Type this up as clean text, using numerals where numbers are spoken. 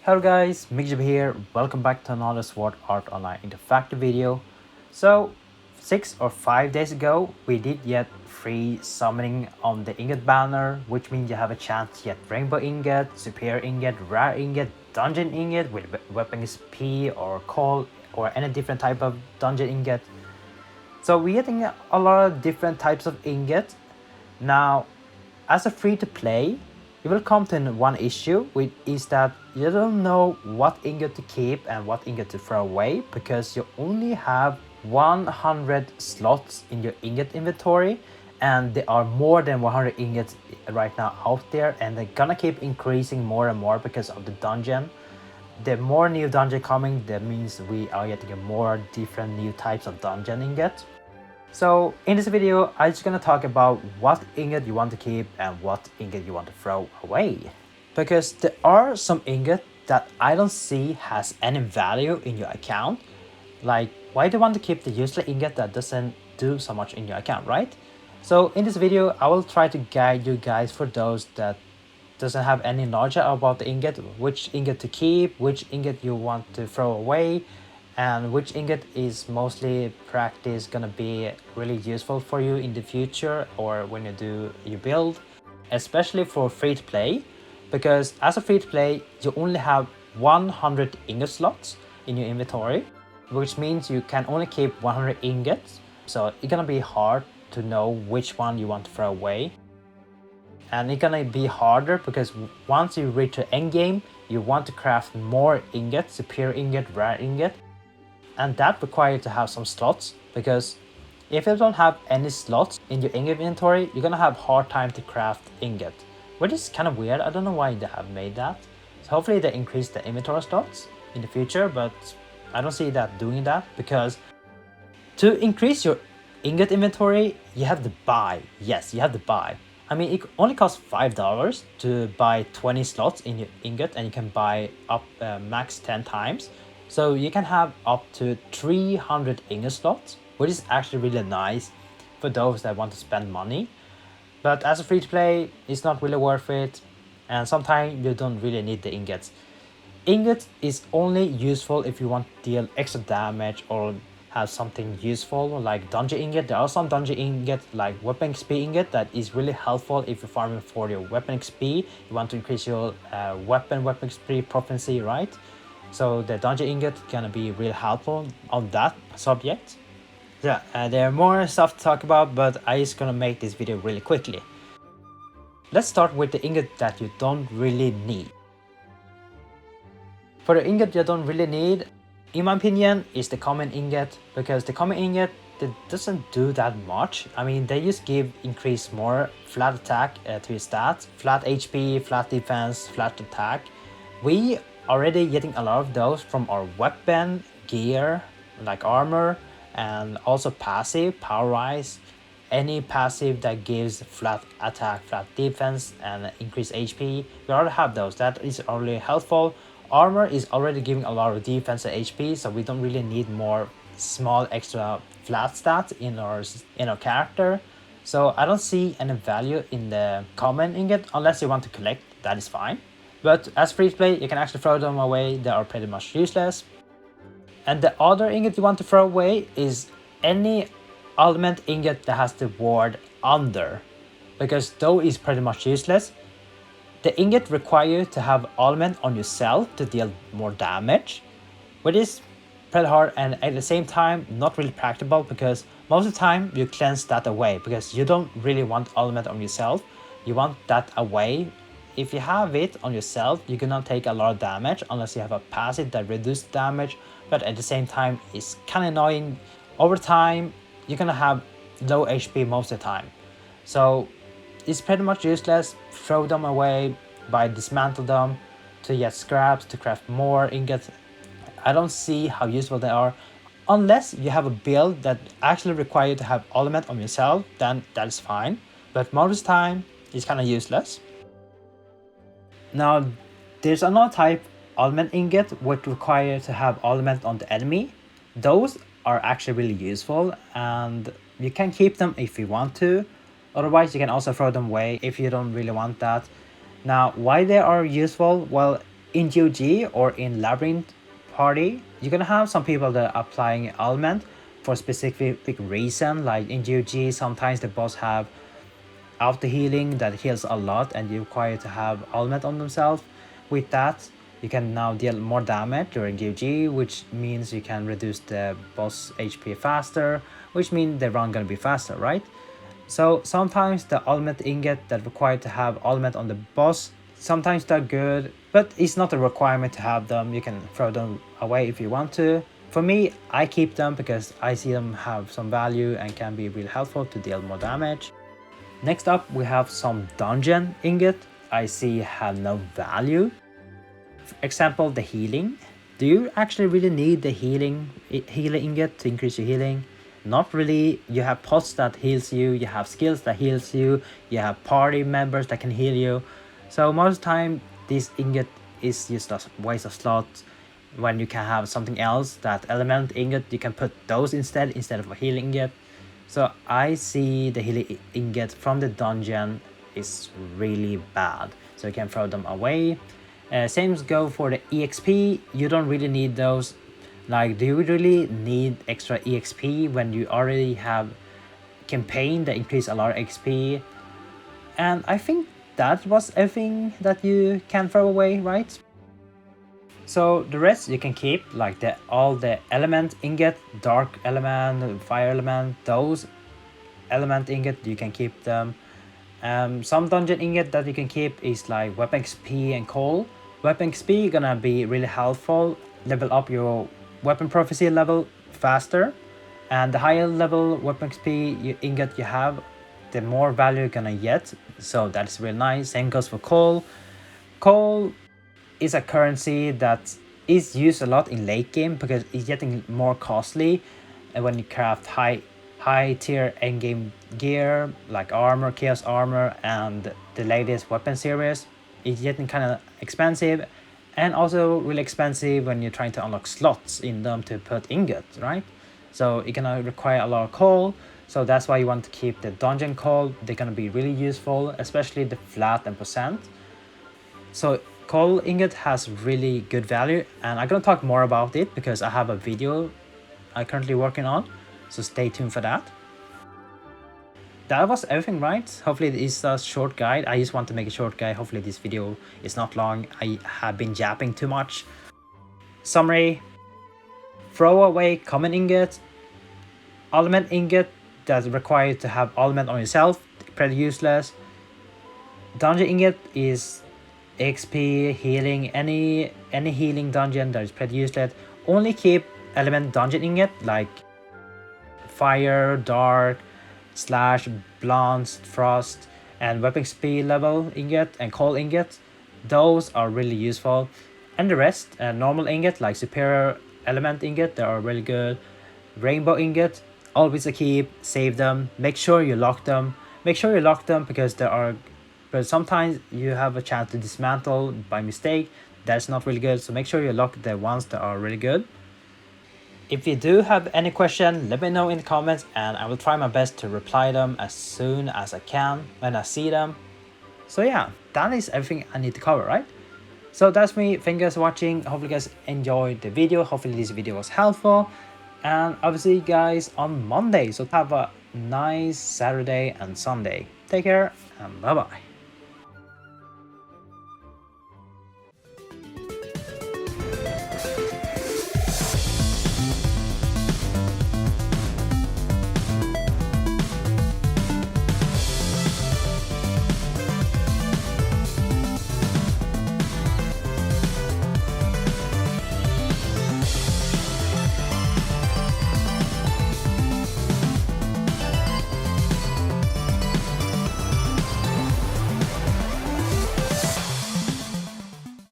Hello guys, MikuChibi here. Welcome back to another Sword Art Online interactive video. So 6 or 5 days ago, we did get free summoning on the Ingot banner, which means you have a chance to get Rainbow Ingot, Superior Ingot, Rare Ingot, Dungeon Ingot with Weapon XP or Call or any different type of Dungeon Ingot. So we're getting a lot of different types of ingot. Now, as a free-to-play, you will come to one issue, which is that you don't know what ingot to keep and what ingot to throw away because you only have 100 slots in your ingot inventory, and there are more than 100 ingots right now out there, and they're gonna keep increasing more and more because of the dungeon. The more new dungeon coming, that means we are getting more different new types of dungeon ingots. So in this video, I'm just gonna talk about what ingot you want to keep and what ingot you want to throw away. Because there are some ingot that I don't see has any value in your account. Like, why do you want to keep the useless ingot that doesn't do so much in your account, right? So in this video, I will try to guide you guys for those that doesn't have any knowledge about the ingot, which ingot to keep, which ingot you want to throw away, and which ingot is mostly practice gonna be really useful for you in the future or when you do your build, especially for free to play, because as a free to play you only have 100 ingot slots in your inventory, which means you can only keep 100 ingots, so it's gonna be hard to know which one you want to throw away. And it's gonna be harder because once you reach the end game, you want to craft more ingots, superior ingot, rare ingot, and that requires you to have some slots, because if you don't have any slots in your ingot inventory, you're gonna have hard time to craft ingot, which is kind of weird. I don't know why they have made that. So hopefully they increase the inventory slots in the future, but I don't see that doing that, because to increase your ingot inventory, you have to buy. Yes, you have to buy. I mean, it only costs $5 to buy 20 slots in your ingot, and you can buy up max 10 times. So you can have up to 300 ingot slots, which is actually really nice for those that want to spend money. But as a free-to-play, it's not really worth it, and sometimes you don't really need the ingots. Ingot is only useful if you want to deal extra damage or have something useful like dungeon ingot. There are some dungeon ingot like weapon XP ingot that is really helpful if you're farming for your weapon XP. You want to increase your weapon XP proficiency, right? So the dungeon ingot is gonna be really helpful on that subject. Yeah, there are more stuff to talk about, but I'm just gonna make this video really quickly. Let's start with the ingot that you don't really need. For the ingot you don't really need, in my opinion, is the common ingot, because the common ingot, it doesn't do that much. I mean, they just give increase more flat attack to your stats, flat HP, flat defense, flat attack. We already getting a lot of those from our weapon, gear, like armor, and also passive, power rise. Any passive that gives flat attack, flat defense, and increased HP, we already have those. That is already helpful. Armor is already giving a lot of defense and HP, so we don't really need more small extra flat stats in our character. So I don't see any value in the common ingot unless you want to collect. That is fine. But as free to play, you can actually throw them away. They are pretty much useless. And the other ingot you want to throw away is any element ingot that has the word under, because though is pretty much useless. The ingot requires you to have element on yourself to deal more damage, which is pretty hard and at the same time not really practical, because most of the time you cleanse that away because you don't really want element on yourself. You want that away. If you have it on yourself, you're gonna take a lot of damage unless you have a passive that reduces damage, but at the same time it's kind of annoying. Over time you're gonna have low HP most of the time, so it's pretty much useless. Throw them away, by dismantle them to get scraps to craft more ingots. I don't see how useful they are unless you have a build that actually requires you to have element on yourself. Then that is fine, but most of the time it's kind of useless. Now there's another type, element ingot, which require to have element on the enemy. Those are actually really useful and you can keep them if you want to. Otherwise you can also throw them away if you don't really want that. Now why they are useful? Well, in GOG or in Labyrinth party, you're gonna have some people that are applying element for specific reason. Like in GOG, sometimes the boss have auto healing that heals a lot and you require to have element on themselves. With that, you can now deal more damage during GOG, which means you can reduce the boss HP faster, which means the run gonna be faster, right? So sometimes the ultimate ingot that required to have ultimate on the boss, sometimes they're good, but it's not a requirement to have them. You can throw them away if you want to. For me, I keep them because I see them have some value and can be really helpful to deal more damage. Next up, we have some dungeon ingot I see have no value. For example, the healing. Do you actually really need the healing ingot to increase your healing? Not really. You have pots that heals you, you have skills that heals you, you have party members that can heal you. So most of the time, this ingot is just a waste of slots when you can have something else, that element ingot, you can put those instead of a healing ingot. So I see the healing ingot from the dungeon is really bad. So you can throw them away. Same go for the EXP. You don't really need those. Like, do you really need extra EXP when you already have campaign that increase a lot of XP? And I think that was everything that you can throw away, right? So the rest you can keep, like all the element ingot, dark element, fire element, those element ingot, you can keep them. Some dungeon ingot that you can keep is like weapon XP and coal. Weapon XP gonna be really helpful, level up your weapon prophecy level faster, and the higher level weapon XP ingot you have, the more value you're gonna get. So that's really nice. Same goes for coal. Coal is a currency that is used a lot in late game because it's getting more costly when you craft high tier end game gear like armor, chaos armor, and the latest weapon series. It's getting kind of expensive, and also really expensive when you're trying to unlock slots in them to put ingots, right? So it's gonna require a lot of coal. So that's why you want to keep the dungeon coal. They're gonna be really useful, especially the flat and percent. So coal ingot has really good value, and I'm gonna talk more about it because I have a video I'm currently working on, so stay tuned for that. That was everything, right? Hopefully it is a short guide. I just want to make a short guide. Hopefully this video is not long. I have been yapping too much. Summary: throw away common ingot, element ingot that's required to have element on yourself, pretty useless. Dungeon ingot is XP, healing, any healing dungeon that is pretty useless. Only keep element dungeon ingot like fire, dark, slash, blast, frost, and weapon XP level ingot and coal ingot. Those are really useful. And the rest, normal ingot like superior element ingot, they are really good. Rainbow ingot, always a keep, save them, make sure you lock them. Make sure you lock them because but sometimes you have a chance to dismantle by mistake. That's not really good, so make sure you lock the ones that are really good. If you do have any question, let me know in the comments and I will try my best to reply them as soon as I can when I see them. So yeah, that is everything I need to cover, right? So that's me. Thank you guys for watching. Hopefully you guys enjoyed the video. Hopefully this video was helpful. And I will see you guys on Monday. So have a nice Saturday and Sunday. Take care and bye bye.